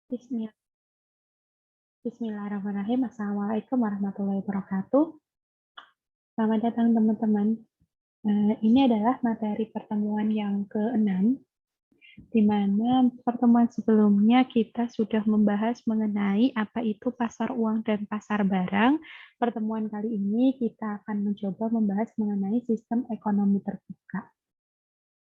Bismillah. Bismillahirrahmanirrahim. Assalamualaikum warahmatullahi wabarakatuh. Selamat datang teman-teman. Ini adalah materi pertemuan yang ke-6, di mana pertemuan sebelumnya kita sudah membahas mengenai apa itu pasar uang dan pasar barang. Pertemuan kali ini kita akan mencoba membahas mengenai sistem ekonomi terbuka.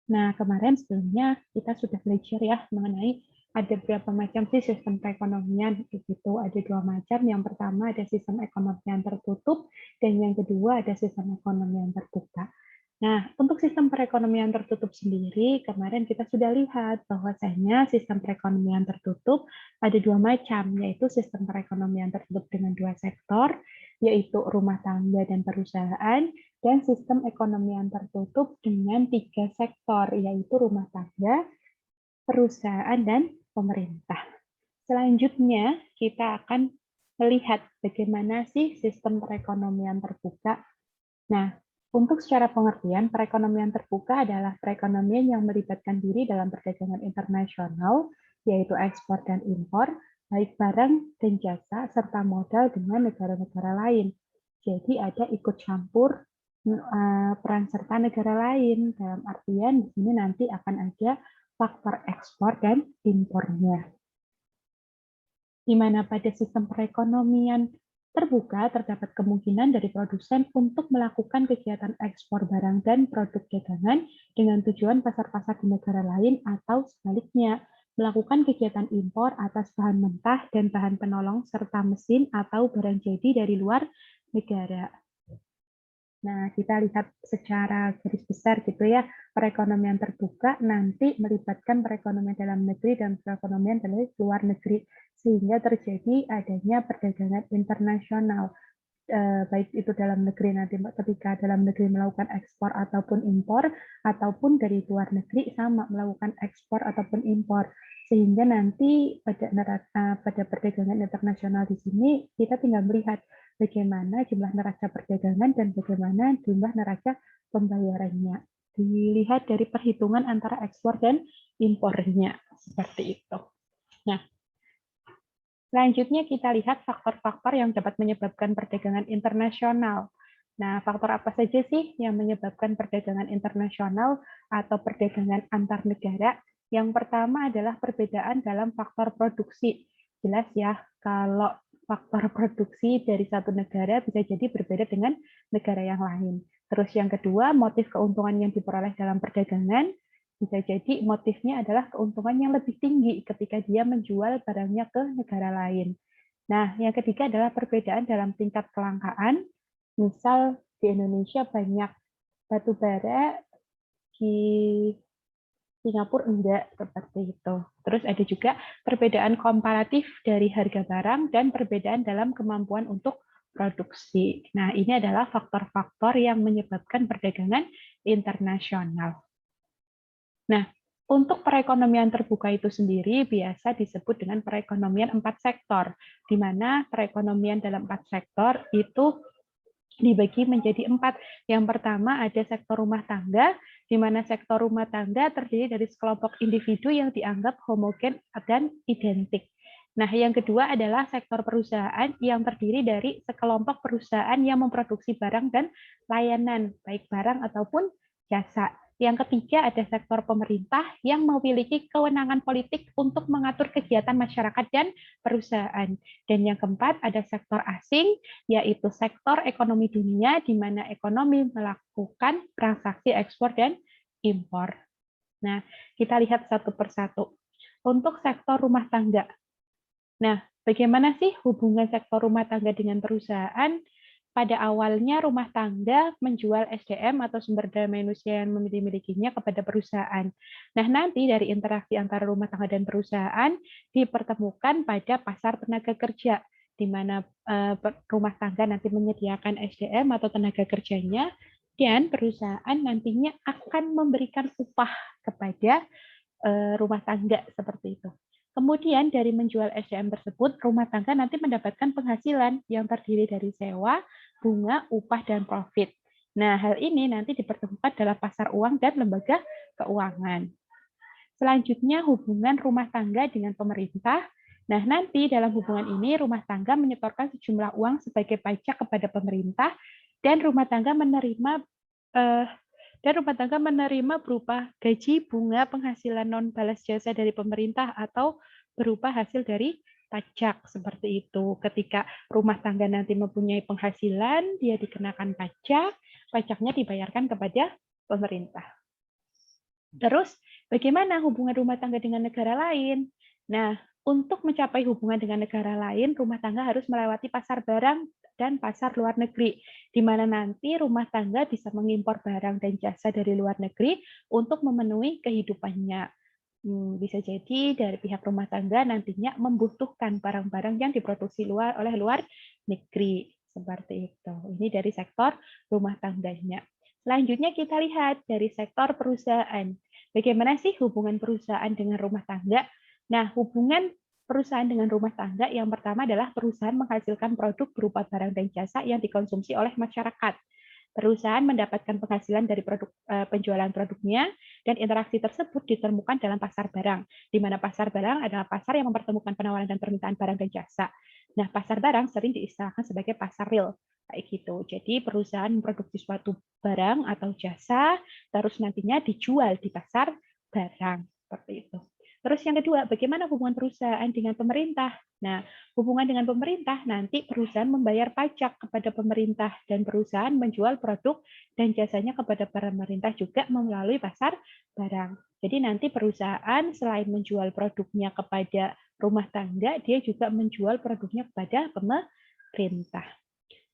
Nah, kemarin sebelumnya kita sudah belajar ya mengenai ada berapa macam sih sistem perekonomian. Itu ada 2 macam. Yang pertama ada sistem ekonomi yang tertutup, dan yang kedua ada sistem ekonomi yang terbuka. Nah, untuk sistem perekonomian tertutup sendiri, kemarin kita sudah lihat bahwasanya sistem perekonomian tertutup ada 2 macam, yaitu sistem perekonomian tertutup dengan 2 sektor, yaitu rumah tangga dan perusahaan, dan sistem ekonomi yang tertutup dengan 3 sektor, yaitu rumah tangga, perusahaan, dan pemerintah. Selanjutnya, kita akan melihat bagaimana sih sistem perekonomian terbuka. Nah, untuk secara pengertian, perekonomian terbuka adalah perekonomian yang melibatkan diri dalam perdagangan internasional, yaitu ekspor dan impor, baik barang dan jasa, serta modal dengan negara-negara lain. Jadi ada ikut campur peran serta negara lain, dalam artian di sini nanti akan ada faktor ekspor dan impornya. Di mana pada sistem perekonomian terbuka terdapat kemungkinan dari produsen untuk melakukan kegiatan ekspor barang dan produk dagangan dengan tujuan pasar-pasar di negara lain, atau sebaliknya, melakukan kegiatan impor atas bahan mentah dan bahan penolong serta mesin atau barang jadi dari luar negara. Nah, kita lihat secara garis besar gitu ya, perekonomian terbuka nanti melibatkan perekonomian dalam negeri dan perekonomian dari luar negeri, sehingga terjadi adanya perdagangan internasional, baik itu dalam negeri nanti ketika dalam negeri melakukan ekspor ataupun impor, ataupun dari luar negeri sama melakukan ekspor ataupun impor, sehingga nanti pada perdagangan internasional di sini kita tinggal melihat bagaimana jumlah neraca perdagangan dan bagaimana jumlah neraca pembayarannya. Dilihat dari perhitungan antara ekspor dan impornya, seperti itu. Nah, selanjutnya kita lihat faktor-faktor yang dapat menyebabkan perdagangan internasional. Nah, faktor apa saja sih yang menyebabkan perdagangan internasional atau perdagangan antar negara? Yang pertama adalah perbedaan dalam faktor produksi. Jelas ya, kalau faktor produksi dari satu negara bisa jadi berbeda dengan negara yang lain. Terus yang kedua, motif keuntungan yang diperoleh dalam perdagangan. Bisa jadi motifnya adalah keuntungan yang lebih tinggi ketika dia menjual barangnya ke negara lain. Nah, yang ketiga adalah perbedaan dalam tingkat kelangkaan. Misal di Indonesia banyak batu bara, di Singapura enggak, seperti itu. Terus ada juga perbedaan komparatif dari harga barang dan perbedaan dalam kemampuan untuk produksi. Nah, ini adalah faktor-faktor yang menyebabkan perdagangan internasional. Nah, untuk perekonomian terbuka itu sendiri biasa disebut dengan perekonomian 4 sektor, di mana perekonomian dalam 4 sektor itu dibagi menjadi 4. Yang pertama ada sektor rumah tangga, di mana sektor rumah tangga terdiri dari sekelompok individu yang dianggap homogen dan identik. Nah, yang kedua adalah sektor perusahaan yang terdiri dari sekelompok perusahaan yang memproduksi barang dan layanan, baik barang ataupun jasa. Yang ketiga ada sektor pemerintah yang memiliki kewenangan politik untuk mengatur kegiatan masyarakat dan perusahaan. Dan yang keempat ada sektor asing, yaitu sektor ekonomi dunia, di mana ekonomi melakukan transaksi ekspor dan impor. Nah, kita lihat satu persatu. Untuk sektor rumah tangga. Nah, bagaimana sih hubungan sektor rumah tangga dengan perusahaan? Pada awalnya rumah tangga menjual SDM atau sumber daya manusia yang dimilikinya kepada perusahaan. Nah, nanti dari interaksi antara rumah tangga dan perusahaan dipertemukan pada pasar tenaga kerja, di mana rumah tangga nanti menyediakan SDM atau tenaga kerjanya, dan perusahaan nantinya akan memberikan upah kepada rumah tangga seperti itu. Kemudian dari menjual SDM tersebut, rumah tangga nanti mendapatkan penghasilan yang terdiri dari sewa, bunga, upah, dan profit. Nah, hal ini nanti dipertemukan dalam pasar uang dan lembaga keuangan. Selanjutnya, hubungan rumah tangga dengan pemerintah. Nah, nanti dalam hubungan ini rumah tangga menyetorkan sejumlah uang sebagai pajak kepada pemerintah dan rumah tangga menerima eh, berupa gaji, bunga, penghasilan non balas jasa dari pemerintah atau berupa hasil dari pajak seperti itu. Ketika rumah tangga nanti mempunyai penghasilan, dia dikenakan pajak, pajaknya dibayarkan kepada pemerintah. Terus, bagaimana hubungan rumah tangga dengan negara lain? Nah, untuk mencapai hubungan dengan negara lain, rumah tangga harus melewati pasar barang dan pasar luar negeri, di mana nanti rumah tangga bisa mengimpor barang dan jasa dari luar negeri untuk memenuhi kehidupannya. Bisa jadi dari pihak rumah tangga nantinya membutuhkan barang-barang yang diproduksi oleh luar negeri. Seperti itu. Ini dari sektor rumah tangganya. Selanjutnya kita lihat dari sektor perusahaan. Bagaimana sih hubungan perusahaan dengan rumah tangga? Nah, hubungan perusahaan dengan rumah tangga yang pertama adalah perusahaan menghasilkan produk berupa barang dan jasa yang dikonsumsi oleh masyarakat. Perusahaan mendapatkan penghasilan dari penjualan produknya, dan interaksi tersebut ditemukan dalam pasar barang, di mana pasar barang adalah pasar yang mempertemukan penawaran dan permintaan barang dan jasa. Nah, pasar barang sering diistilahkan sebagai pasar real, kayak gitu. Jadi perusahaan memproduksi suatu barang atau jasa, terus nantinya dijual di pasar barang, seperti itu. Terus yang kedua, bagaimana hubungan perusahaan dengan pemerintah? Nah, hubungan dengan pemerintah, nanti perusahaan membayar pajak kepada pemerintah dan perusahaan menjual produk dan jasanya kepada pemerintah juga melalui pasar barang. Jadi nanti perusahaan selain menjual produknya kepada rumah tangga, dia juga menjual produknya kepada pemerintah.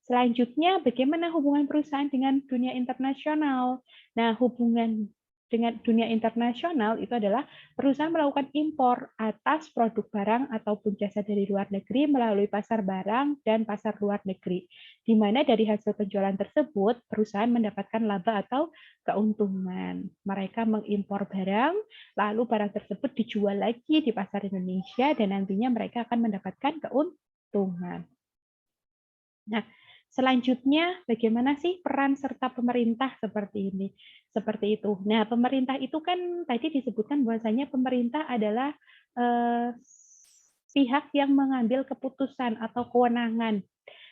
Selanjutnya, bagaimana hubungan perusahaan dengan dunia internasional? Nah, hubungan dengan dunia internasional itu adalah perusahaan melakukan impor atas produk barang ataupun jasa dari luar negeri melalui pasar barang dan pasar luar negeri, di mana dari hasil penjualan tersebut perusahaan mendapatkan laba atau keuntungan. Mereka mengimpor barang, lalu barang tersebut dijual lagi di pasar Indonesia dan nantinya mereka akan mendapatkan keuntungan. Nah, selanjutnya bagaimana sih peran serta pemerintah seperti ini? Seperti itu. Nah, pemerintah itu kan tadi disebutkan bahwasanya pemerintah adalah pihak yang mengambil keputusan atau kewenangan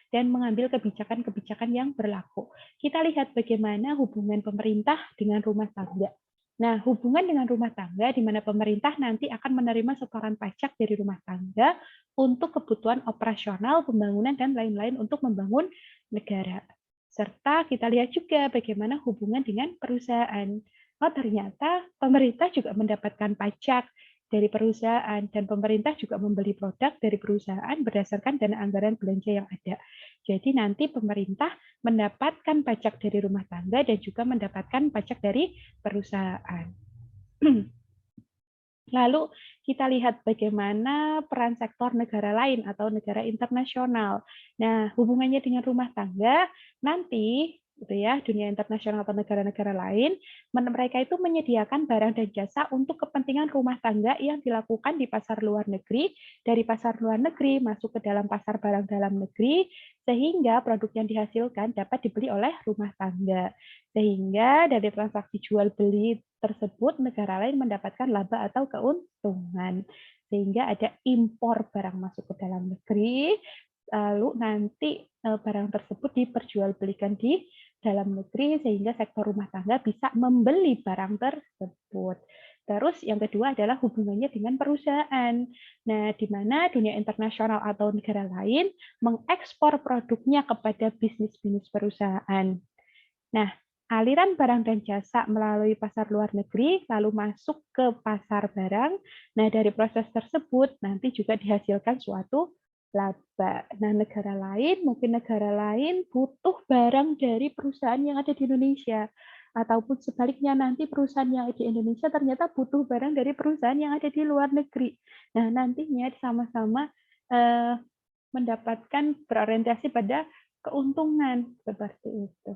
dan mengambil kebijakan-kebijakan yang berlaku. Kita lihat bagaimana hubungan pemerintah dengan rumah tangga. Nah, hubungan dengan rumah tangga di mana pemerintah nanti akan menerima setoran pajak dari rumah tangga untuk kebutuhan operasional, pembangunan, dan lain-lain untuk membangun negara. Serta kita lihat juga bagaimana hubungan dengan perusahaan. Oh, ternyata pemerintah juga mendapatkan pajak dari perusahaan, dan pemerintah juga membeli produk dari perusahaan berdasarkan dana anggaran belanja yang ada. Jadi nanti pemerintah mendapatkan pajak dari rumah tangga dan juga mendapatkan pajak dari perusahaan. Lalu kita lihat bagaimana peran sektor negara lain atau negara internasional. Nah, hubungannya dengan rumah tangga nanti gitu ya, dunia internasional atau negara-negara lain, mereka itu menyediakan barang dan jasa untuk kepentingan rumah tangga yang dilakukan di pasar luar negeri, dari pasar luar negeri masuk ke dalam pasar barang dalam negeri, sehingga produk yang dihasilkan dapat dibeli oleh rumah tangga. Sehingga dari transaksi jual beli tersebut negara lain mendapatkan laba atau keuntungan. Sehingga ada impor barang masuk ke dalam negeri, lalu nanti barang tersebut diperjualbelikan di dalam negeri sehingga sektor rumah tangga bisa membeli barang tersebut. Terus yang kedua adalah hubungannya dengan perusahaan. Nah, di mana dunia internasional atau negara lain mengekspor produknya kepada bisnis-bisnis perusahaan. Nah, aliran barang dan jasa melalui pasar luar negeri lalu masuk ke pasar barang. Nah, dari proses tersebut nanti juga dihasilkan suatu laba. Nah, mungkin negara lain butuh barang dari perusahaan yang ada di Indonesia. Ataupun sebaliknya nanti perusahaan yang ada di Indonesia ternyata butuh barang dari perusahaan yang ada di luar negeri. Nah, nantinya sama-sama mendapatkan berorientasi pada keuntungan seperti itu.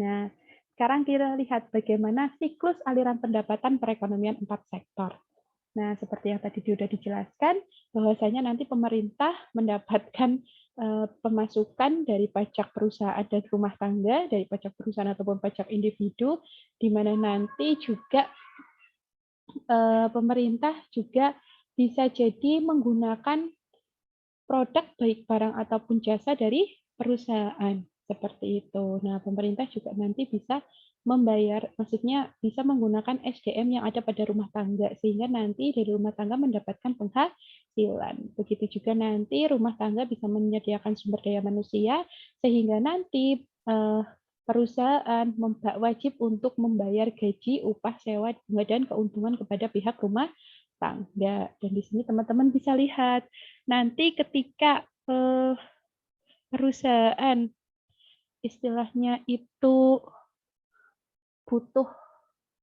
Nah, sekarang kita lihat bagaimana siklus aliran pendapatan perekonomian 4 sektor. Nah, seperti yang tadi sudah dijelaskan, bahwasanya nanti pemerintah mendapatkan pemasukan dari pajak perusahaan dan rumah tangga, dari pajak perusahaan ataupun pajak individu, di mana nanti juga pemerintah juga bisa jadi menggunakan produk baik barang ataupun jasa dari perusahaan, seperti itu. Nah, pemerintah juga nanti bisa membayar, maksudnya bisa menggunakan SDM yang ada pada rumah tangga, sehingga nanti dari rumah tangga mendapatkan penghasilan. Begitu juga nanti rumah tangga bisa menyediakan sumber daya manusia, sehingga nanti perusahaan wajib untuk membayar gaji, upah, sewa, dan keuntungan kepada pihak rumah tangga. Dan di sini teman-teman bisa lihat, nanti ketika perusahaan istilahnya itu butuh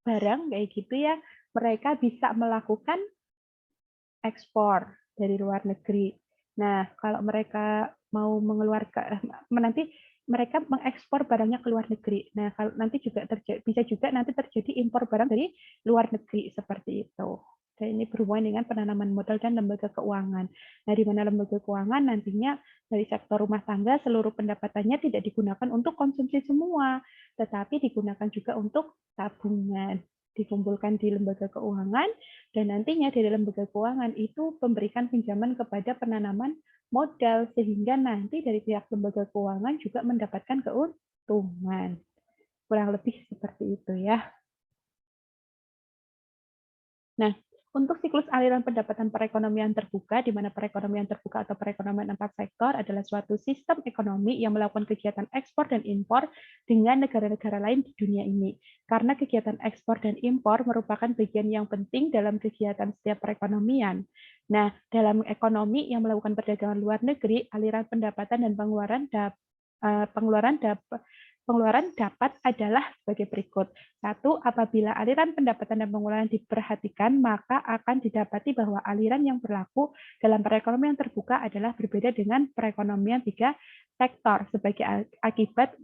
barang kayak gitu ya, mereka bisa melakukan ekspor dari luar negeri. Nah, kalau mereka mau mengeluarkan nanti mereka mengekspor barangnya ke luar negeri. Nah, kalau nanti juga bisa juga nanti terjadi impor barang dari luar negeri seperti itu. Dan ini berhubungan dengan penanaman modal dan lembaga keuangan. Nah, di mana lembaga keuangan nantinya dari sektor rumah tangga seluruh pendapatannya tidak digunakan untuk konsumsi semua, tetapi digunakan juga untuk tabungan, dikumpulkan di lembaga keuangan, dan nantinya dari lembaga keuangan itu memberikan pinjaman kepada penanaman modal, sehingga nanti dari pihak lembaga keuangan juga mendapatkan keuntungan. Kurang lebih seperti itu ya. Nah, untuk siklus aliran pendapatan perekonomian terbuka, di mana perekonomian terbuka atau perekonomian empat sektor adalah suatu sistem ekonomi yang melakukan kegiatan ekspor dan impor dengan negara-negara lain di dunia ini. Karena kegiatan ekspor dan impor merupakan bagian yang penting dalam kegiatan setiap perekonomian. Nah, dalam ekonomi yang melakukan perdagangan luar negeri, aliran pendapatan dan pengeluaran dapat adalah sebagai berikut. Satu, apabila aliran pendapatan dan pengeluaran diperhatikan, maka akan didapati bahwa aliran yang berlaku dalam perekonomian terbuka adalah berbeda dengan perekonomian tiga sektor sebagai akibat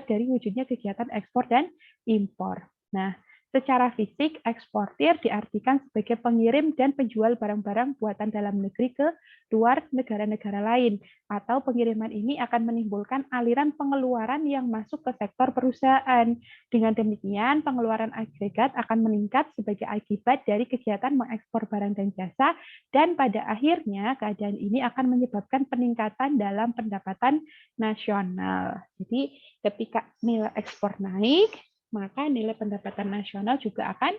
dari wujudnya kegiatan ekspor dan impor. Nah, secara fisik, eksportir diartikan sebagai pengirim dan penjual barang-barang buatan dalam negeri ke luar negara-negara lain, atau pengiriman ini akan menimbulkan aliran pengeluaran yang masuk ke sektor perusahaan. Dengan demikian, pengeluaran agregat akan meningkat sebagai akibat dari kegiatan mengekspor barang dan jasa, dan pada akhirnya keadaan ini akan menyebabkan peningkatan dalam pendapatan nasional. Jadi, ketika nilai ekspor naik, maka nilai pendapatan nasional juga akan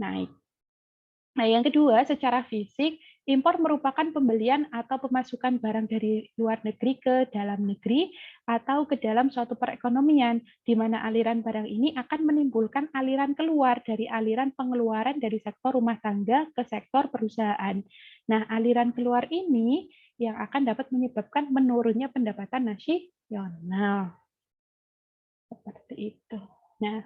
naik. Nah, yang kedua, secara fisik, impor merupakan pembelian atau pemasukan barang dari luar negeri ke dalam negeri atau ke dalam suatu perekonomian, di mana aliran barang ini akan menimbulkan aliran keluar dari aliran pengeluaran dari sektor rumah tangga ke sektor perusahaan. Nah, aliran keluar ini yang akan dapat menyebabkan menurunnya pendapatan nasional. Seperti itu. Nah,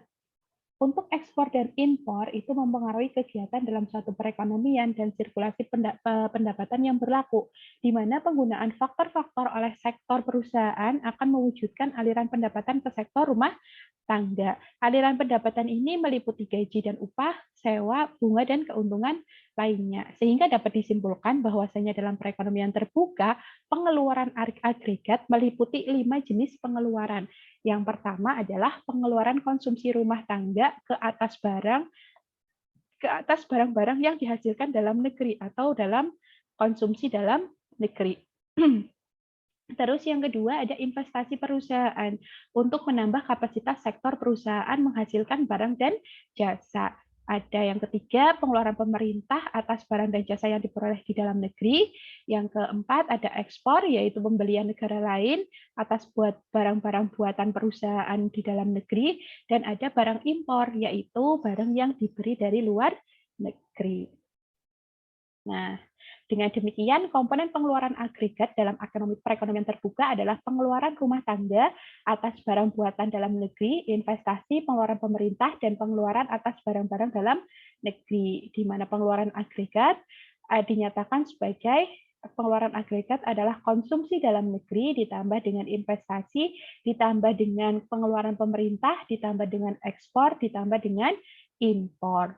untuk ekspor dan impor itu mempengaruhi kegiatan dalam suatu perekonomian dan sirkulasi pendapatan yang berlaku, di mana penggunaan faktor-faktor oleh sektor perusahaan akan mewujudkan aliran pendapatan ke sektor rumah tangga. Aliran pendapatan ini meliputi gaji dan upah, sewa, bunga, dan keuntungan lainnya. Sehingga dapat disimpulkan bahwasanya dalam perekonomian terbuka, pengeluaran agregat meliputi 5 jenis pengeluaran. Yang pertama adalah pengeluaran konsumsi rumah tangga ke atas barang-barang yang dihasilkan dalam negeri atau dalam konsumsi dalam negeri. Terus yang kedua ada investasi perusahaan untuk menambah kapasitas sektor perusahaan menghasilkan barang dan jasa. Ada yang ketiga, pengeluaran pemerintah atas barang dan jasa yang diperoleh di dalam negeri. Yang keempat, ada ekspor, yaitu pembelian negara lain atas barang-barang buatan perusahaan di dalam negeri. Dan ada barang impor, yaitu barang yang diberi dari luar negeri. Nah, dengan demikian, komponen pengeluaran agregat dalam perekonomian terbuka adalah pengeluaran rumah tangga atas barang buatan dalam negeri, investasi, pengeluaran pemerintah, dan pengeluaran atas barang-barang dalam negeri, di mana pengeluaran agregat dinyatakan sebagai pengeluaran agregat adalah konsumsi dalam negeri ditambah dengan investasi, ditambah dengan pengeluaran pemerintah, ditambah dengan ekspor, ditambah dengan impor.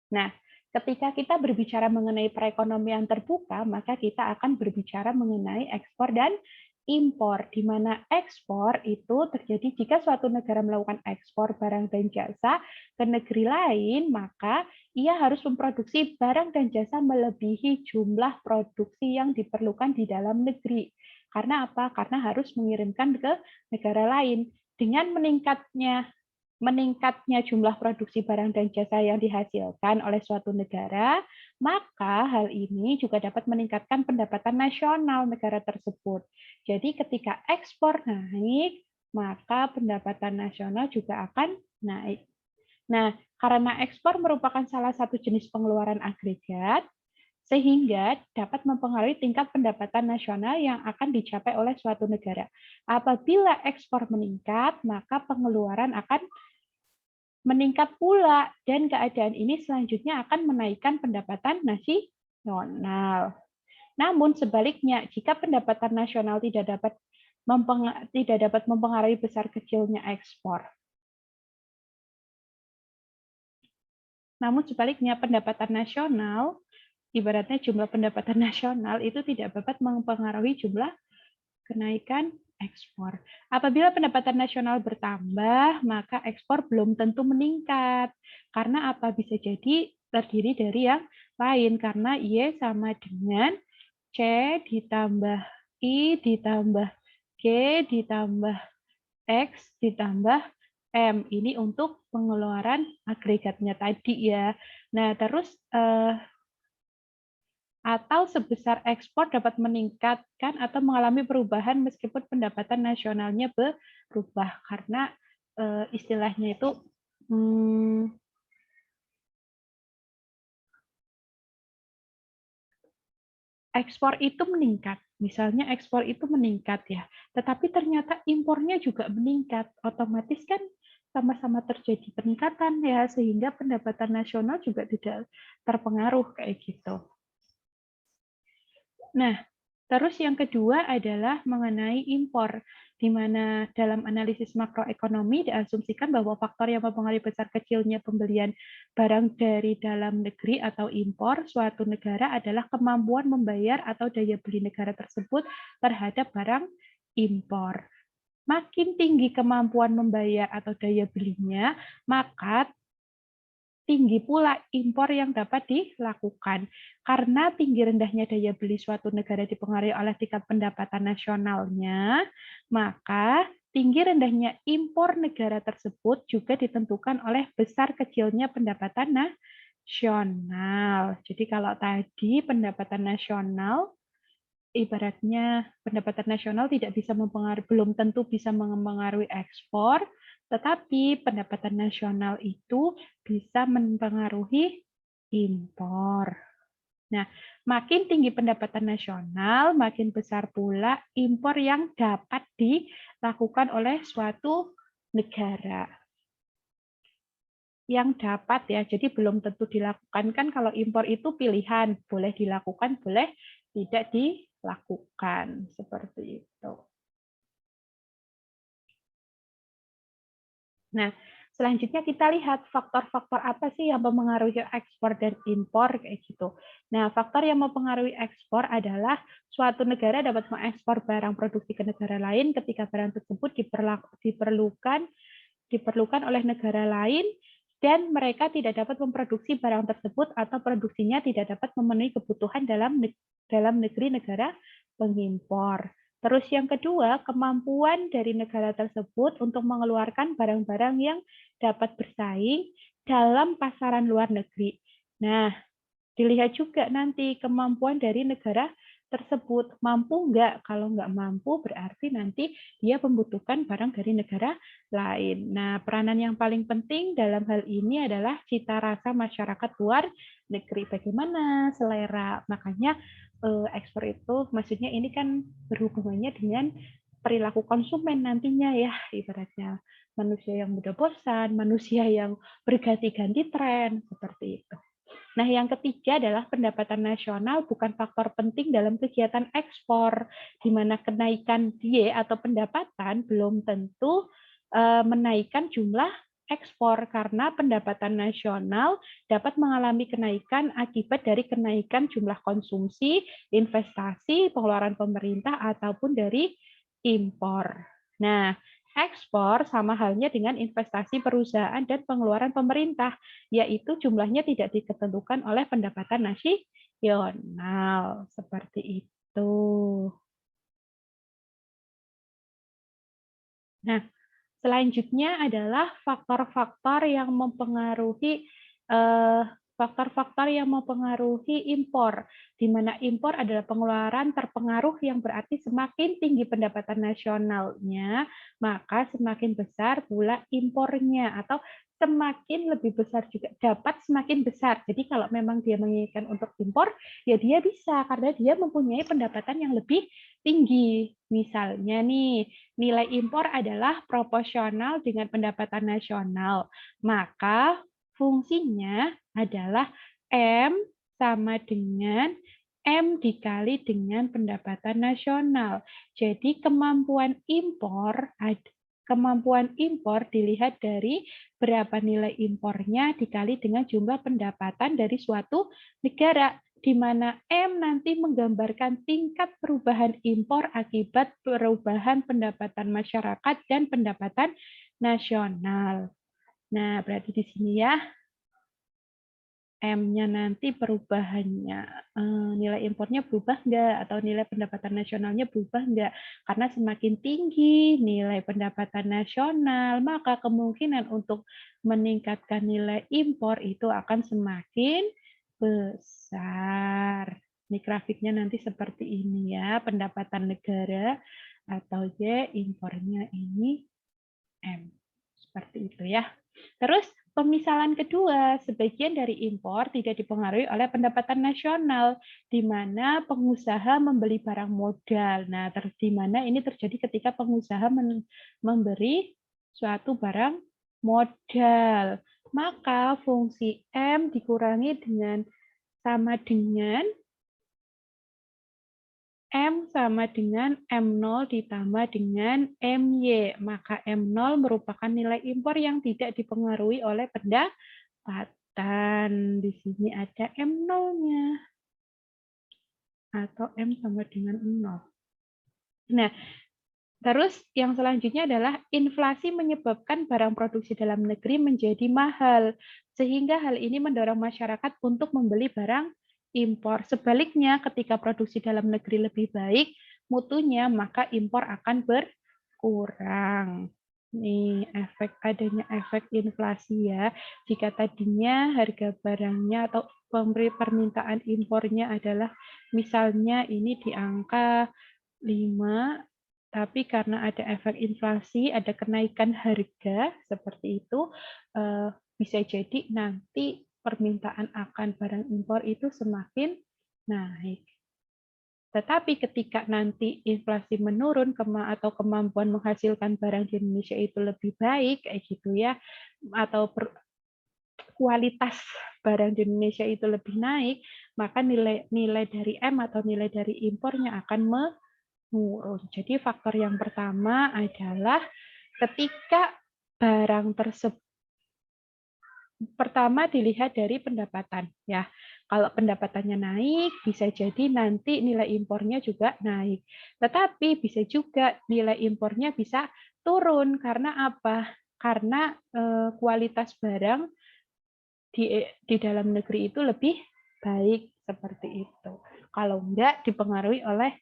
Nah, ketika kita berbicara mengenai perekonomian terbuka, maka kita akan berbicara mengenai ekspor dan impor, di mana ekspor itu terjadi jika suatu negara melakukan ekspor barang dan jasa ke negeri lain, maka ia harus memproduksi barang dan jasa melebihi jumlah produksi yang diperlukan di dalam negeri. Karena apa? Karena harus mengirimkan ke negara lain. Dengan meningkatnya jumlah produksi barang dan jasa yang dihasilkan oleh suatu negara, maka hal ini juga dapat meningkatkan pendapatan nasional negara tersebut. Jadi ketika ekspor naik, maka pendapatan nasional juga akan naik. Nah, karena ekspor merupakan salah satu jenis pengeluaran agregat, sehingga dapat mempengaruhi tingkat pendapatan nasional yang akan dicapai oleh suatu negara. Apabila ekspor meningkat, maka pengeluaran akan meningkat pula, dan keadaan ini selanjutnya akan menaikkan pendapatan nasional. Namun sebaliknya, jika pendapatan nasional tidak dapat mempengaruhi besar kecilnya ekspor. Namun sebaliknya, pendapatan nasional, ibaratnya jumlah pendapatan nasional itu tidak dapat mempengaruhi jumlah kenaikan ekspor. Apabila pendapatan nasional bertambah, maka ekspor belum tentu meningkat. Karena apa? Bisa jadi terdiri dari yang lain. Karena Y sama dengan C ditambah I ditambah G ditambah X ditambah M. Ini untuk pengeluaran agregatnya tadi ya. Nah, terus atau sebesar ekspor dapat meningkatkan atau mengalami perubahan meskipun pendapatan nasionalnya berubah, karena istilahnya itu ekspor itu meningkat. Misalnya ekspor itu meningkat ya, tetapi ternyata impornya juga meningkat. Otomatis kan sama-sama terjadi peningkatan ya, sehingga pendapatan nasional juga tidak terpengaruh kayak gitu. Nah, terus yang kedua adalah mengenai impor, di mana dalam analisis makroekonomi diasumsikan bahwa faktor yang mempengaruhi besar kecilnya pembelian barang dari dalam negeri atau impor suatu negara adalah kemampuan membayar atau daya beli negara tersebut terhadap barang impor. Makin tinggi kemampuan membayar atau daya belinya, maka tinggi pula impor yang dapat dilakukan. Karena tinggi rendahnya daya beli suatu negara dipengaruhi oleh tingkat pendapatan nasionalnya, maka tinggi rendahnya impor negara tersebut juga ditentukan oleh besar kecilnya pendapatan nasional. Jadi kalau tadi pendapatan nasional, ibaratnya pendapatan nasional tidak bisa belum tentu bisa mempengaruhi ekspor, tetapi pendapatan nasional itu bisa mempengaruhi impor. Nah, makin tinggi pendapatan nasional, makin besar pula impor yang dapat dilakukan oleh suatu negara. Yang dapat ya, jadi belum tentu dilakukan. Kan kalau impor itu pilihan, boleh dilakukan, boleh tidak dilakukan. Seperti itu. Nah, selanjutnya kita lihat faktor-faktor apa sih yang mempengaruhi ekspor dan impor kayak gitu. Nah, faktor yang mempengaruhi ekspor adalah suatu negara dapat mengekspor barang produksi ke negara lain ketika barang tersebut diperlukan oleh negara lain dan mereka tidak dapat memproduksi barang tersebut atau produksinya tidak dapat memenuhi kebutuhan dalam negeri negara pengimpor. Terus yang kedua, kemampuan dari negara tersebut untuk mengeluarkan barang-barang yang dapat bersaing dalam pasaran luar negeri. Nah, dilihat juga nanti kemampuan dari negara tersebut. Mampu nggak? Kalau nggak mampu, berarti nanti dia membutuhkan barang dari negara lain. Nah, peranan yang paling penting dalam hal ini adalah cita rasa masyarakat luar negeri. Bagaimana selera? Makanya ekspor itu, maksudnya ini kan berhubungannya dengan perilaku konsumen nantinya ya, ibaratnya manusia yang mudah bosan, manusia yang berganti-ganti tren, seperti itu. Nah, yang ketiga adalah pendapatan nasional bukan faktor penting dalam kegiatan ekspor, di mana kenaikan DIE atau pendapatan belum tentu menaikkan jumlah ekspor karena pendapatan nasional dapat mengalami kenaikan akibat dari kenaikan jumlah konsumsi, investasi, pengeluaran pemerintah, ataupun dari impor. Nah, ekspor sama halnya dengan investasi perusahaan dan pengeluaran pemerintah, yaitu jumlahnya tidak ditentukan oleh pendapatan nasional. Seperti itu. Nah, selanjutnya adalah faktor-faktor yang mempengaruhi impor, di mana impor adalah pengeluaran terpengaruh yang berarti semakin tinggi pendapatan nasionalnya, maka semakin besar pula impornya, atau semakin lebih besar juga dapat semakin besar. Jadi kalau memang dia menginginkan untuk impor, ya dia bisa karena dia mempunyai pendapatan yang lebih tinggi. Misalnya nih, nilai impor adalah proporsional dengan pendapatan nasional. Maka fungsinya adalah M sama dengan M dikali dengan pendapatan nasional. Jadi kemampuan impor dilihat dari berapa nilai impornya dikali dengan jumlah pendapatan dari suatu negara, di mana M nanti menggambarkan tingkat perubahan impor akibat perubahan pendapatan masyarakat dan pendapatan nasional. Nah, berarti di sini ya, M-nya nanti perubahannya, nilai impornya berubah nggak? Atau nilai pendapatan nasionalnya berubah nggak? Karena semakin tinggi nilai pendapatan nasional, maka kemungkinan untuk meningkatkan nilai impor itu akan semakin besar. Ini grafiknya nanti seperti ini ya, pendapatan negara atau Y, impornya ini M. Seperti itu ya. Terus pemisalan kedua, sebagian dari impor tidak dipengaruhi oleh pendapatan nasional, di mana pengusaha membeli barang modal. Nah, di mana ini terjadi ketika pengusaha memberi suatu barang modal. Maka fungsi M dikurangi dengan sama dengan M sama dengan M0 ditambah dengan MY. Maka M0 merupakan nilai impor yang tidak dipengaruhi oleh pendapatan. Di sini ada M0-nya. Atau M sama dengan 0. Nah, terus yang selanjutnya adalah inflasi menyebabkan barang produksi dalam negeri menjadi mahal. Sehingga hal ini mendorong masyarakat untuk membeli barang impor. Sebaliknya, ketika produksi dalam negeri lebih baik mutunya, maka impor akan berkurang. Nih, adanya efek inflasi ya. Jika tadinya harga barangnya atau permintaan impornya adalah misalnya ini di angka 5, tapi karena ada efek inflasi, ada kenaikan harga seperti itu, bisa jadi nanti permintaan akan barang impor itu semakin naik. Tetapi ketika nanti inflasi menurun atau kemampuan menghasilkan barang di Indonesia itu lebih baik, kayak gitu ya, atau kualitas barang di Indonesia itu lebih naik, maka nilai dari M atau nilai dari impornya akan menurun. Jadi faktor yang pertama adalah ketika barang tersebut, pertama dilihat dari pendapatan ya. Kalau pendapatannya naik, bisa jadi nanti nilai impornya juga naik. Tetapi bisa juga nilai impornya bisa turun karena apa? Karena kualitas barang di dalam negeri itu lebih baik seperti itu. Kalau enggak dipengaruhi oleh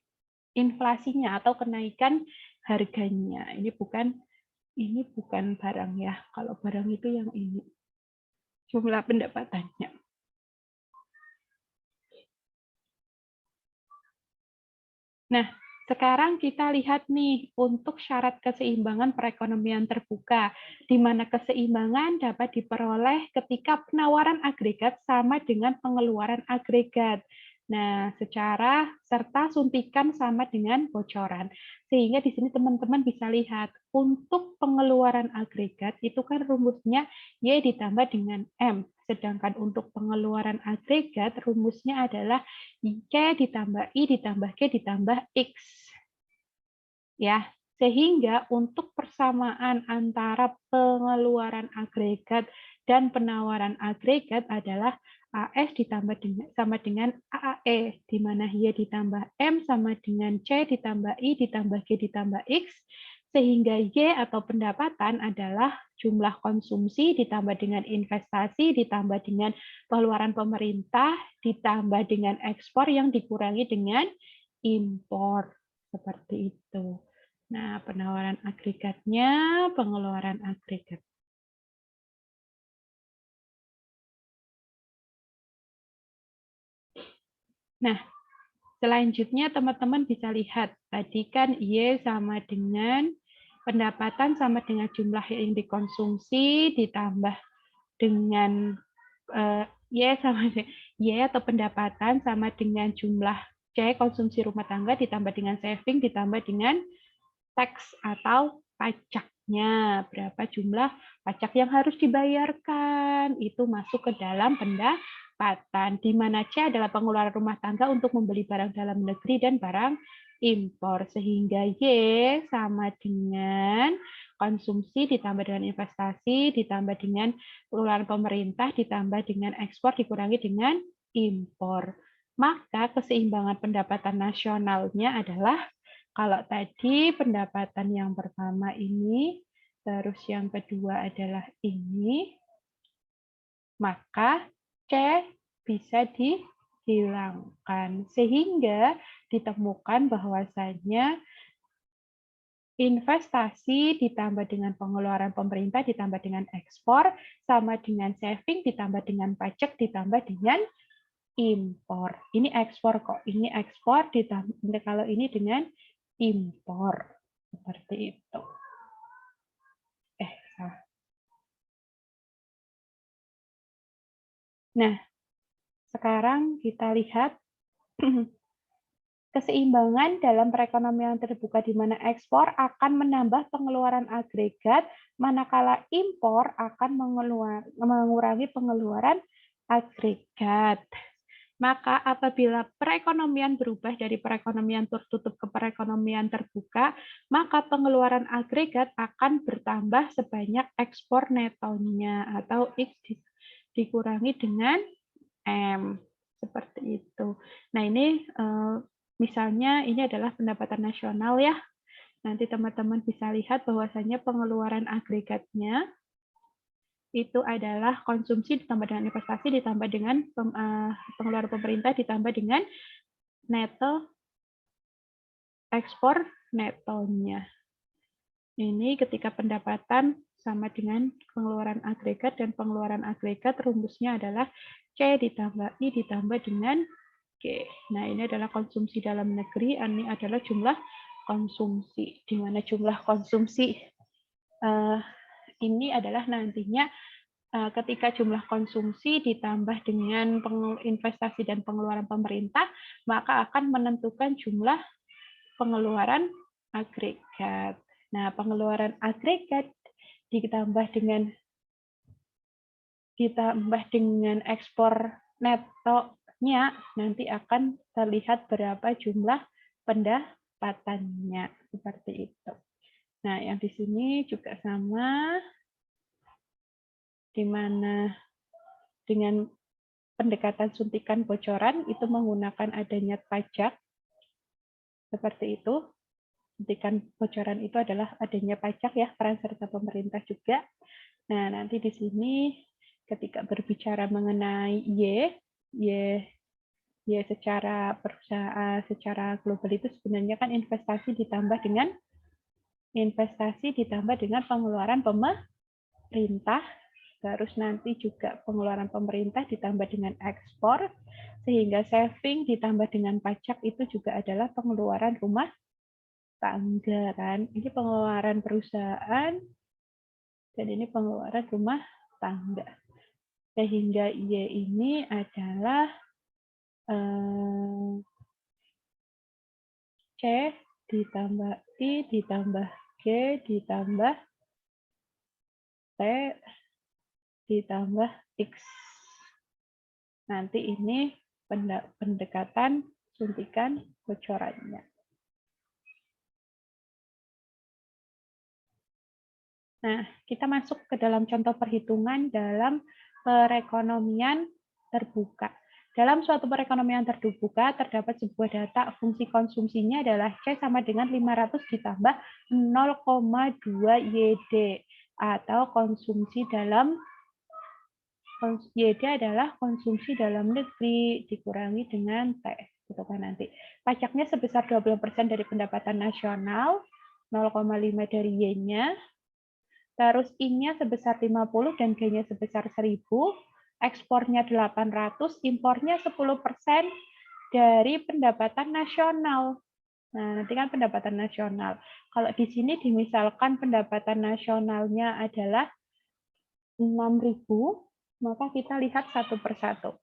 inflasinya atau kenaikan harganya. Ini bukan barang ya. Kalau barang itu yang ini jumlah pendapatannya. Nah, sekarang kita lihat nih untuk syarat keseimbangan perekonomian terbuka, di mana keseimbangan dapat diperoleh ketika penawaran agregat sama dengan pengeluaran agregat. Nah, secara serta suntikan sama dengan bocoran. Sehingga di sini teman-teman bisa lihat, untuk pengeluaran agregat itu kan rumusnya Y ditambah dengan M. Sedangkan untuk pengeluaran agregat rumusnya adalah Y ditambah I ditambah G ditambah X. Ya, sehingga untuk persamaan antara pengeluaran agregat dan penawaran agregat adalah AS ditambah dengan sama dengan AAE, di mana Y ditambah M sama dengan C ditambah I ditambah G ditambah X, sehingga Y atau pendapatan adalah jumlah konsumsi ditambah dengan investasi ditambah dengan pengeluaran pemerintah ditambah dengan ekspor yang dikurangi dengan impor. Seperti itu. Nah, penawaran agregatnya, pengeluaran agregat. Nah, selanjutnya teman-teman bisa lihat, tadi kan Y sama dengan pendapatan sama dengan jumlah yang dikonsumsi ditambah dengan Y sama Y atau pendapatan sama dengan jumlah C konsumsi rumah tangga ditambah dengan saving ditambah dengan tax atau pajaknya. Berapa jumlah pajak yang harus dibayarkan. Itu masuk ke dalam pendapatan. Di mana C adalah pengeluaran rumah tangga untuk membeli barang dalam negeri dan barang impor. Sehingga Y sama dengan konsumsi ditambah dengan investasi, ditambah dengan pengeluaran pemerintah, ditambah dengan ekspor, dikurangi dengan impor. Maka keseimbangan pendapatan nasionalnya adalah kalau tadi pendapatan yang pertama ini, terus yang kedua adalah ini, maka C bisa dihilangkan. Sehingga ditemukan bahwasanya investasi ditambah dengan pengeluaran pemerintah ditambah dengan ekspor sama dengan saving ditambah dengan pajak ditambah dengan impor. Ini ekspor kok. Ini ekspor ditambah kalau ini dengan impor. Seperti itu. Salah. Nah, sekarang kita lihat keseimbangan dalam perekonomian terbuka di mana ekspor akan menambah pengeluaran agregat, manakala impor akan mengurangi pengeluaran agregat. Maka apabila perekonomian berubah dari perekonomian tertutup ke perekonomian terbuka, maka pengeluaran agregat akan bertambah sebanyak ekspor netonya atau X dikurangi dengan M. Seperti itu. Nah, ini misalnya ini adalah pendapatan nasional ya. Nanti teman-teman bisa lihat bahwasanya pengeluaran agregatnya itu adalah konsumsi ditambah dengan investasi ditambah dengan pengeluaran pemerintah ditambah dengan neto ekspor netonya. Ini ketika pendapatan sama dengan pengeluaran agregat dan pengeluaran agregat rumusnya adalah C ditambah I ditambah dengan G. Nah, ini adalah konsumsi dalam negeri, ini adalah jumlah konsumsi. Di mana jumlah konsumsi ini adalah nantinya ketika jumlah konsumsi ditambah dengan investasi dan pengeluaran pemerintah, maka akan menentukan jumlah pengeluaran agregat. Nah, pengeluaran agregat ditambah dengan ekspor netonya nanti akan terlihat berapa jumlah pendapatannya seperti itu. Nah, yang di sini juga sama, di mana dengan pendekatan suntikan bocoran itu menggunakan adanya pajak seperti itu. Suntikan bocoran itu adalah adanya pajak ya, peran serta pemerintah juga. Nah, nanti di sini ketika berbicara mengenai Y secara perusahaan, secara global itu sebenarnya kan investasi ditambah dengan pengeluaran pemerintah, terus nanti juga pengeluaran pemerintah ditambah dengan ekspor, sehingga saving ditambah dengan pajak itu juga adalah pengeluaran rumah tangga kan. Ini pengeluaran perusahaan dan ini pengeluaran rumah tangga. Sehingga Y ini adalah C ditambah I ditambah G ditambah T ditambah X. Nanti ini pendekatan suntikan bocorannya. Nah, kita masuk ke dalam contoh perhitungan dalam perekonomian terbuka. Dalam suatu perekonomian terbuka, terdapat sebuah data fungsi konsumsinya adalah C sama dengan 500 ditambah 0,2 YD, atau konsumsi dalam YD adalah konsumsi dalam negeri dikurangi dengan T. Gitu kan nanti. Pajaknya sebesar 20% dari pendapatan nasional, 0,5 dari Y-nya, terus I-nya sebesar 50 dan G-nya sebesar 1000, ekspornya 800, impornya 10% dari pendapatan nasional. Nah, nanti kan pendapatan nasional. Kalau di sini dimisalkan pendapatan nasionalnya adalah 6.000, maka kita lihat satu persatu.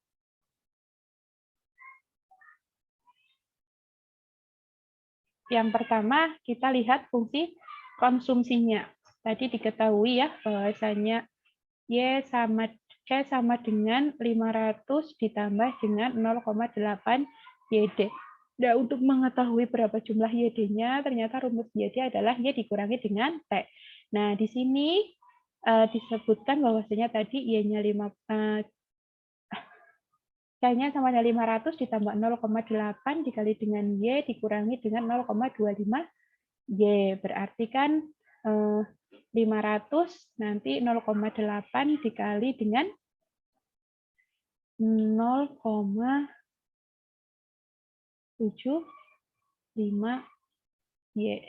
Yang pertama, kita lihat fungsi konsumsinya. Tadi diketahui ya bahwasanya C sama dengan 500 ditambah dengan 0,8 YD. Nah, untuk mengetahui berapa jumlah YD-nya, ternyata rumus YD adalah Y dikurangi dengan T. Nah, di sini disebutkan bahwasanya tadi Y-nya K-nya sama dengan 500 ditambah 0,8 dikali dengan Y dikurangi dengan 0,25 Y. Berarti kan 500 nanti 0,8 dikali dengan 0,75 Y.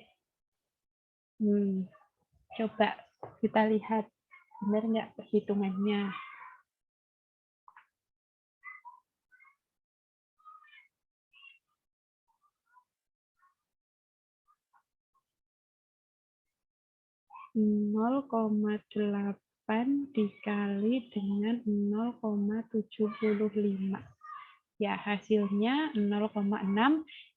Coba kita lihat benar nggak perhitungannya. Nol koma 8 dikali dengan 0,75. Ya, hasilnya 0,6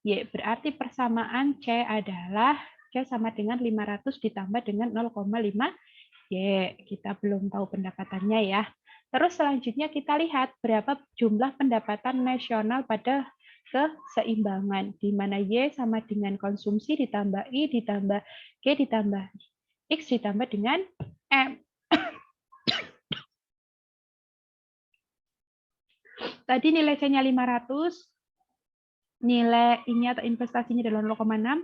Y. Berarti persamaan C adalah C sama dengan 500 ditambah dengan 0,5 Y. Kita belum tahu pendapatannya ya. Terus selanjutnya kita lihat berapa jumlah pendapatan nasional pada keseimbangan, di mana Y sama dengan konsumsi ditambah I ditambah G ditambah X ditambah dengan M. Tadi nilai C-nya 500, nilai I-nya atau investasinya adalah 0,6,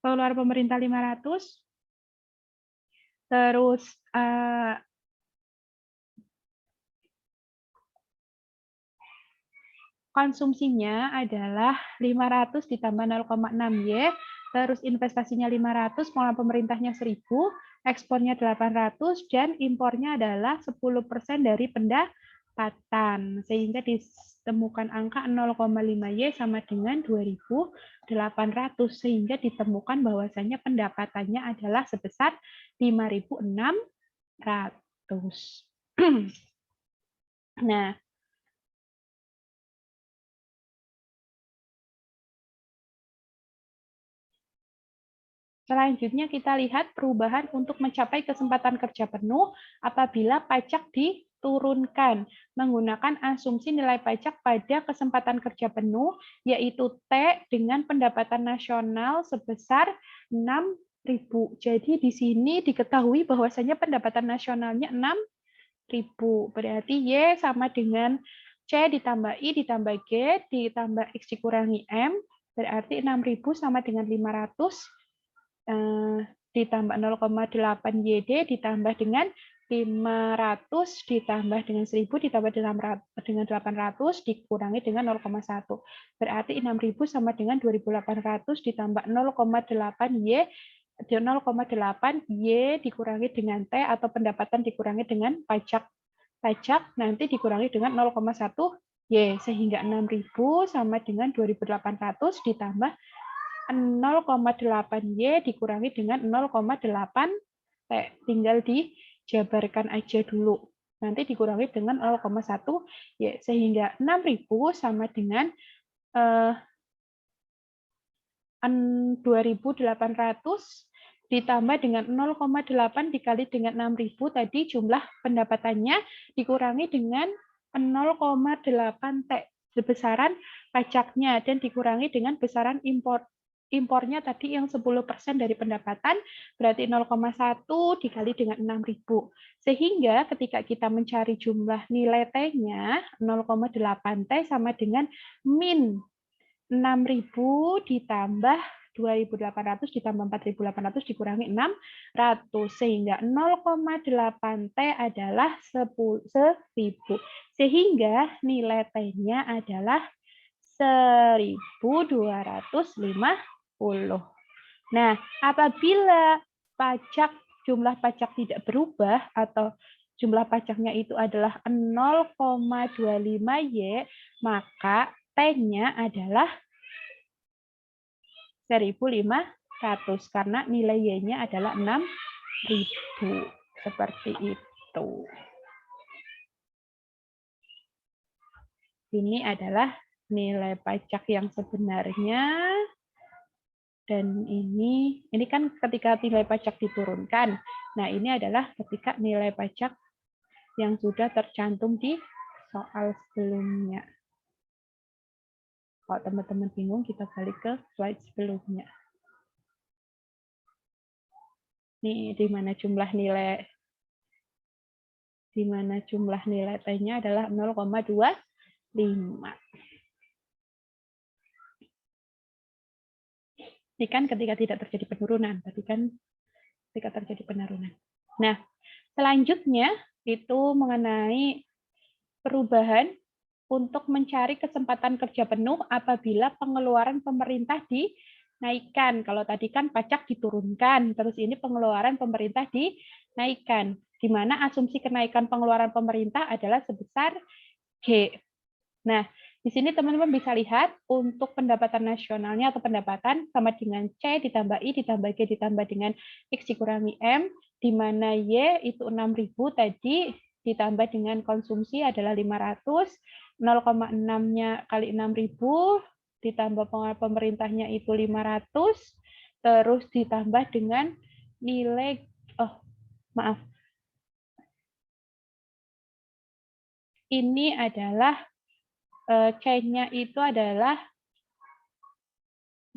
pengeluaran pemerintah 500, terus konsumsinya adalah 500 ditambah 0,6 Y, terus investasinya 500, pengeluaran pemerintahnya 1000, ekspornya 800, dan impornya adalah 10% dari pendapatan. Sehingga ditemukan angka 0,5 Y sama dengan 2.800. Sehingga ditemukan bahwasannya pendapatannya adalah sebesar 5.600. Nah, selanjutnya kita lihat perubahan untuk mencapai kesempatan kerja penuh apabila pajak diturunkan menggunakan asumsi nilai pajak pada kesempatan kerja penuh, yaitu T dengan pendapatan nasional sebesar 6.000. Jadi di sini diketahui bahwasanya pendapatan nasionalnya 6.000. Berarti Y sama dengan C ditambah I ditambah G ditambah X dikurangi M. Berarti 6.000 sama dengan 500 ditambah 0,8 YD ditambah dengan 500 ditambah dengan 1000 ditambah dengan 800 dikurangi dengan 0,1. Berarti 6.000 sama dengan 2.800 ditambah 0,8 Y 0,8 Y dikurangi dengan T atau pendapatan dikurangi dengan pajak. Pajak nanti dikurangi dengan 0,1 Y sehingga 6.000 sama dengan 2.800 ditambah 0,8 Y dikurangi dengan 0,8 T. Tinggal dijabarkan aja dulu. Nanti dikurangi dengan 0,1 Y. Sehingga 6.000 sama dengan 2.800 ditambah dengan 0,8 dikali dengan 6.000 tadi jumlah pendapatannya dikurangi dengan 0,8 T besaran pajaknya dan dikurangi dengan besaran impor impornya tadi yang 10% dari pendapatan, berarti 0,1 dikali dengan 6.000. Sehingga ketika kita mencari jumlah nilai T-nya, 0,8 T sama dengan min 6.000 ditambah 2.800 ditambah 4.800 dikurangi 600. Sehingga 0,8 T adalah 1.000. Sehingga nilai T-nya adalah 1.250. Nah, apabila jumlah pajak tidak berubah atau jumlah pajaknya itu adalah 0,25Y, maka T-nya adalah 1.500 karena nilai Y-nya adalah 6.000. Seperti itu. Ini adalah nilai pajak yang sebenarnya. Dan ini kan ketika nilai pajak diturunkan. Nah, ini adalah ketika nilai pajak yang sudah tercantum di soal sebelumnya. Kalau teman-teman bingung, kita balik ke slide sebelumnya. Nih, di mana jumlah nilai T-nya adalah 0,25. Ini kan ketika tidak terjadi penurunan, tadi kan ketika terjadi penurunan. Nah, selanjutnya itu mengenai perubahan untuk mencari kesempatan kerja penuh apabila pengeluaran pemerintah dinaikkan. Kalau tadi kan pajak diturunkan, terus ini pengeluaran pemerintah dinaikkan, di mana asumsi kenaikan pengeluaran pemerintah adalah sebesar G. Nah, di sini teman-teman bisa lihat untuk pendapatan nasionalnya atau pendapatan sama dengan C ditambah I ditambah G ditambah dengan X dikurangi M, di mana Y itu 6.000 tadi ditambah dengan konsumsi adalah 500, 0,6-nya kali 6.000 ditambah pemerintahnya itu 500, terus ditambah dengan nilai, ini adalah C-nya itu adalah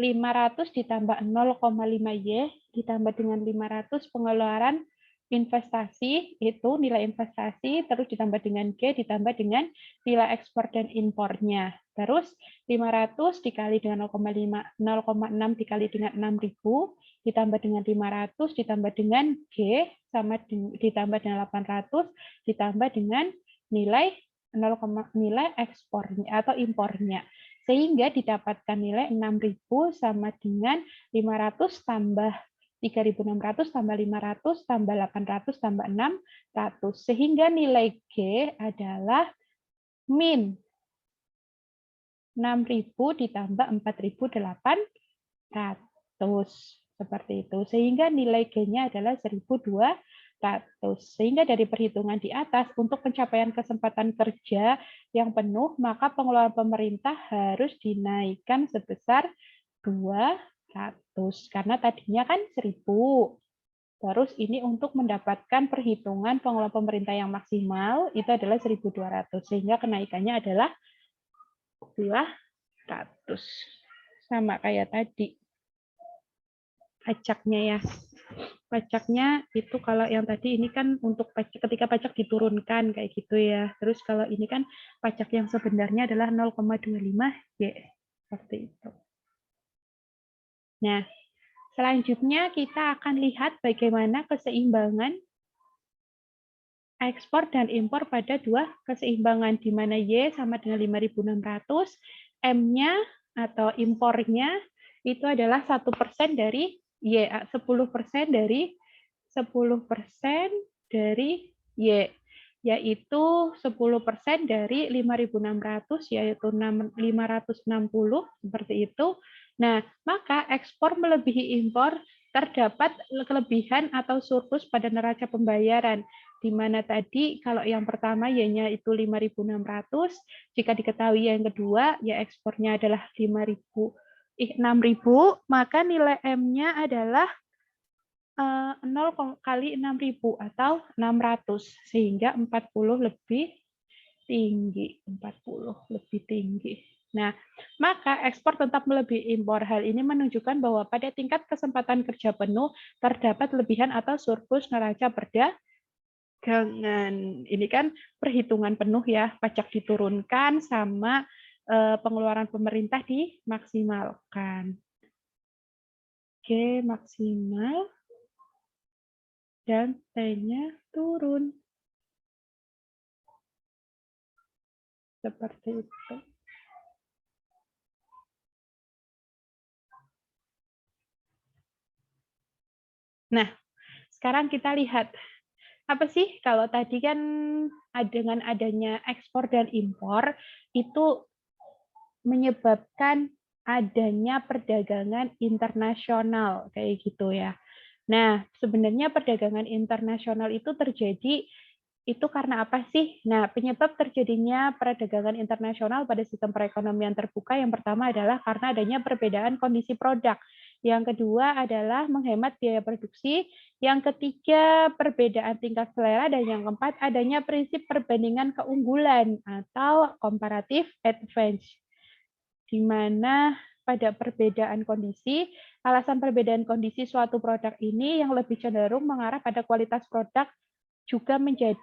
500 ditambah 0,5Y ditambah dengan 500 pengeluaran investasi, itu nilai investasi, terus ditambah dengan G ditambah dengan nilai ekspor dan impornya. Terus 500 dikali dengan 0,6 dikali dengan 6.000 ditambah dengan 500 ditambah dengan G sama ditambah dengan 800 ditambah dengan nilai ekspornya atau impornya. Sehingga didapatkan nilai 6.000 sama dengan 500 tambah 3.600 tambah 500 tambah 800 tambah 600. Sehingga nilai G adalah min 6.000 ditambah 4.800. Seperti itu. Sehingga nilai G-nya adalah 1.200. Sehingga dari perhitungan di atas, untuk pencapaian kesempatan kerja yang penuh, maka pengeluaran pemerintah harus dinaikkan sebesar 200. Karena tadinya kan 1.000. Terus ini untuk mendapatkan perhitungan pengeluaran pemerintah yang maksimal, itu adalah 1.200. Sehingga kenaikannya adalah 200. Sama kayak tadi. Pajaknya ya. Pajaknya itu kalau yang tadi ini kan untuk pajak ketika pajak diturunkan kayak gitu ya. Terus kalau ini kan pajak yang sebenarnya adalah 0,25Y seperti itu. Nah, selanjutnya kita akan lihat bagaimana keseimbangan ekspor dan impor pada dua keseimbangan di mana Y sama dengan 5.600, M-nya atau impornya itu adalah 1% dari Y, 10% dari 10% dari Y, yaitu 10% dari 5.600 yaitu 560 seperti itu. Nah, maka ekspor melebihi impor terdapat kelebihan atau surplus pada neraca pembayaran, di mana tadi kalau yang pertama Y-nya itu 5.600, jika diketahui yang kedua ya ekspornya adalah 6.000, maka nilai M-nya adalah 0 kali 6.000 atau 600, sehingga 40 lebih tinggi, 40 lebih tinggi. Nah, maka ekspor tetap melebihi impor. Hal ini menunjukkan bahwa pada tingkat kesempatan kerja penuh terdapat lebihan atau surplus neraca perdagangan. Ini kan perhitungan penuh ya, pajak diturunkan sama pengeluaran pemerintah dimaksimalkan. G maksimal dan T-nya turun. Seperti itu. Nah, sekarang kita lihat apa sih kalau tadi kan dengan adanya ekspor dan impor itu menyebabkan adanya perdagangan internasional kayak gitu ya. Nah, sebenarnya perdagangan internasional itu terjadi itu karena apa sih? Nah, penyebab terjadinya perdagangan internasional pada sistem perekonomian terbuka yang pertama adalah karena adanya perbedaan kondisi produk. Yang kedua adalah menghemat biaya produksi. Yang ketiga, perbedaan tingkat selera. Dan yang keempat, adanya prinsip perbandingan keunggulan atau comparative advantage, di mana pada perbedaan kondisi, alasan perbedaan kondisi suatu produk ini yang lebih cenderung mengarah pada kualitas produk juga menjadi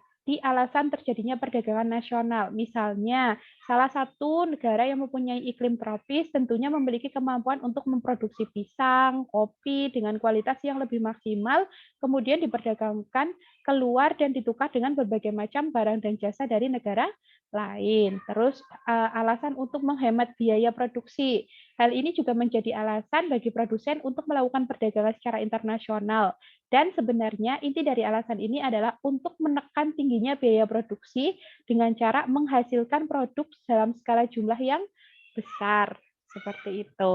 alasan terjadinya perdagangan nasional. Misalnya, salah satu negara yang mempunyai iklim tropis tentunya memiliki kemampuan untuk memproduksi pisang, kopi dengan kualitas yang lebih maksimal, kemudian diperdagangkan keluar dan ditukar dengan berbagai macam barang dan jasa dari negara lain. Terus alasan untuk menghemat biaya produksi. Hal ini juga menjadi alasan bagi produsen untuk melakukan perdagangan secara internasional. Dan sebenarnya inti dari alasan ini adalah untuk menekan tingginya biaya produksi dengan cara menghasilkan produk dalam skala jumlah yang besar. Seperti itu.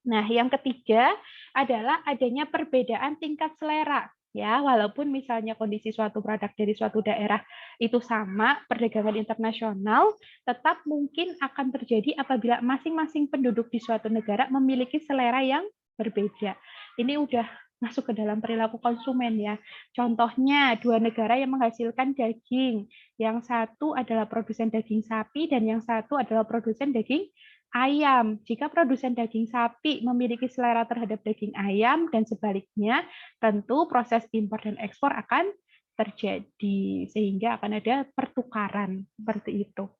Nah, yang ketiga adalah adanya perbedaan tingkat selera. Ya, walaupun misalnya kondisi suatu produk dari suatu daerah itu sama, perdagangan internasional tetap mungkin akan terjadi apabila masing-masing penduduk di suatu negara memiliki selera yang berbeda. Ini udah masuk ke dalam perilaku konsumen ya. Contohnya, dua negara yang menghasilkan daging. Yang satu adalah produsen daging sapi dan yang satu adalah produsen daging ayam. Jika produsen daging sapi memiliki selera terhadap daging ayam dan sebaliknya, tentu proses impor dan ekspor akan terjadi sehingga akan ada pertukaran seperti itu.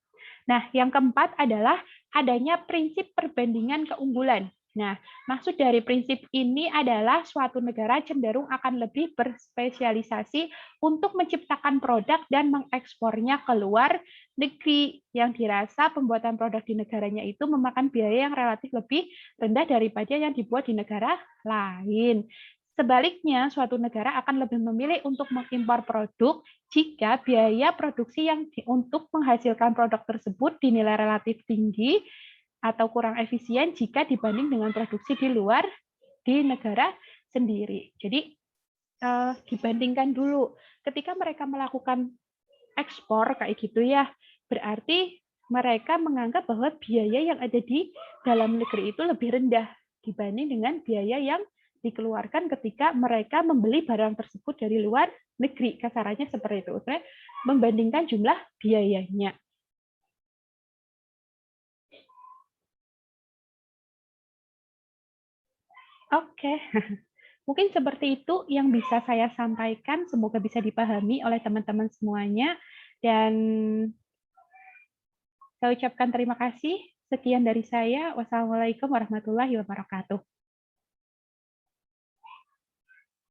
Nah, yang keempat adalah adanya prinsip perbandingan keunggulan. Nah, maksud dari prinsip ini adalah suatu negara cenderung akan lebih berspesialisasi untuk menciptakan produk dan mengekspornya ke luar negeri yang dirasa pembuatan produk di negaranya itu memakan biaya yang relatif lebih rendah daripada yang dibuat di negara lain. Sebaliknya, suatu negara akan lebih memilih untuk mengimpor produk jika biaya produksi yang untuk menghasilkan produk tersebut dinilai relatif tinggi atau kurang efisien jika dibanding dengan produksi di luar di negara sendiri. Jadi dibandingkan dulu ketika mereka melakukan ekspor kayak gitu ya, berarti mereka menganggap bahwa biaya yang ada di dalam negeri itu lebih rendah dibanding dengan biaya yang dikeluarkan ketika mereka membeli barang tersebut dari luar negeri. Kasarannya seperti itu. Membandingkan jumlah biayanya. Oke. Mungkin seperti itu yang bisa saya sampaikan. Semoga bisa dipahami oleh teman-teman semuanya. Dan saya ucapkan terima kasih. Sekian dari saya. Wassalamualaikum warahmatullahi wabarakatuh.